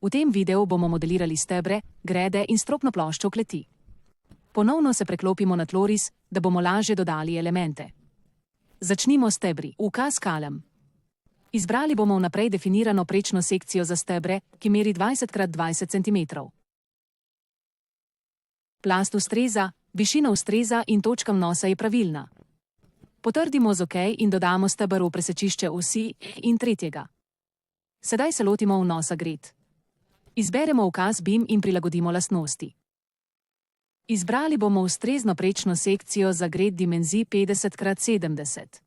V tem videu bomo modelirali stebre, grede in stropno ploščo kleti. Ponovno se preklopimo na tloris, da bomo lažje dodali elemente. Začnimo s stebri. Ukaz skalem. Izbrali bomo vnaprej definirano prečno sekcijo za stebre, ki meri 20 x 20 cm. Plast ustreza, višina ustreza in točka vnosa je pravilna. Potrdimo z OK in dodamo steber v presečišče osi in tretjega. Sedaj se lotimo vnosa gred. Izberemo ukaz BIM in prilagodimo lastnosti. Izbrali bomo ustrezno prečno sekcijo za gred dimenzij 50 x 70.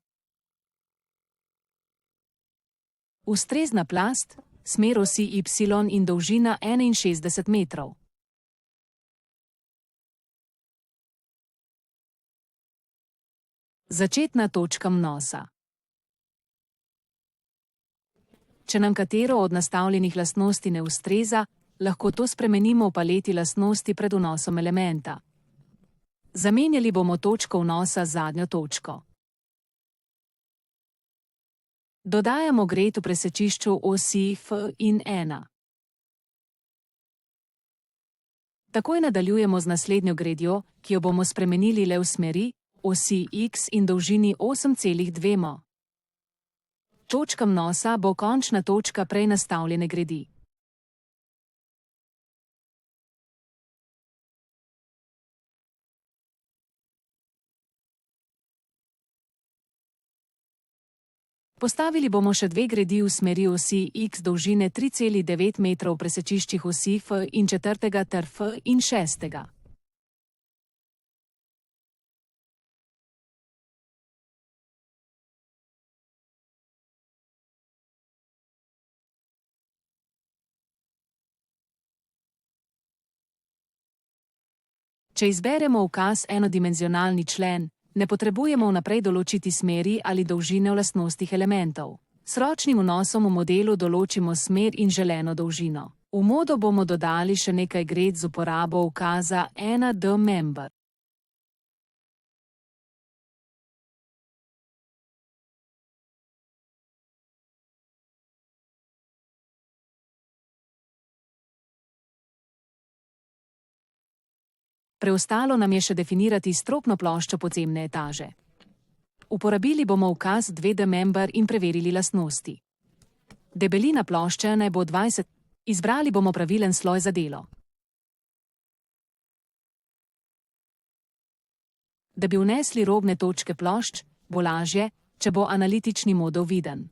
Ustrezna plast, smer osi Y in dolžina 61 metrov. Začetna točka vnosa. Če nam katero od nastavljenih lastnosti ne ustreza, lahko to spremenimo v paleti lastnosti pred vnosom elementa. Zamenjali bomo točko vnosa z zadnjo točko. Dodajamo gred v presečišču osi F in 1. Takoj nadaljujemo z naslednjo gredjo, ki jo bomo spremenili le v smeri, osi X in dolžini 8,2 m. Točka vnosa bo končna točka prej nastavljene gredi. Postavili bomo še dve gredi v smeri osi X dolžine 3,9 m v presečiščih osi F in 4. ter F in 6. Če izberemo ukaz enodimenzionalni člen, ne potrebujemo vnaprej določiti smeri ali dolžine v lastnostih elementov. S ročnim vnosom v modelu določimo smer in želeno dolžino. V modo bomo dodali še nekaj gred z uporabo ukaza 1D member. Preostalo nam je še definirati stropno ploščo podzemne etaže. Uporabili bomo ukaz 2D member in preverili lastnosti. Debelina plošče naj bo 20. Izbrali bomo pravilen sloj za delo. Da bi vnesli robne točke plošč, bo lažje, če bo analitični model viden.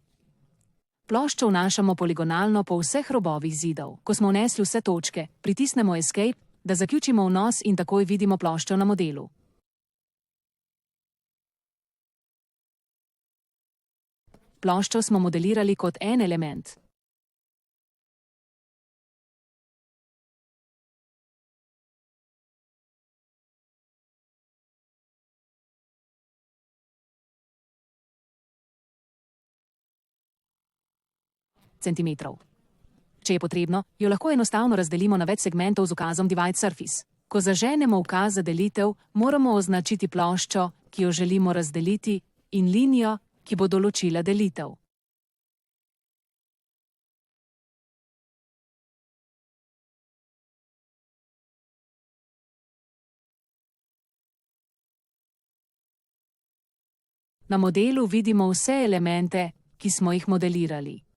Ploščo vnašamo poligonalno po vseh robovih zidov. Ko smo vnesli vse točke, pritisnemo Escape, da zaključimo vnos in takoj vidimo ploščo na modelu. Ploščo smo modelirali kot en element. Centimetrov. Če je potrebno, jo lahko enostavno razdelimo na več segmentov z ukazom Divide Surface. Ko zaženemo ukaz za delitev, moramo označiti ploščo, ki jo želimo razdeliti, in linijo, ki bo določila delitev. Na modelu vidimo vse elemente, ki smo jih modelirali.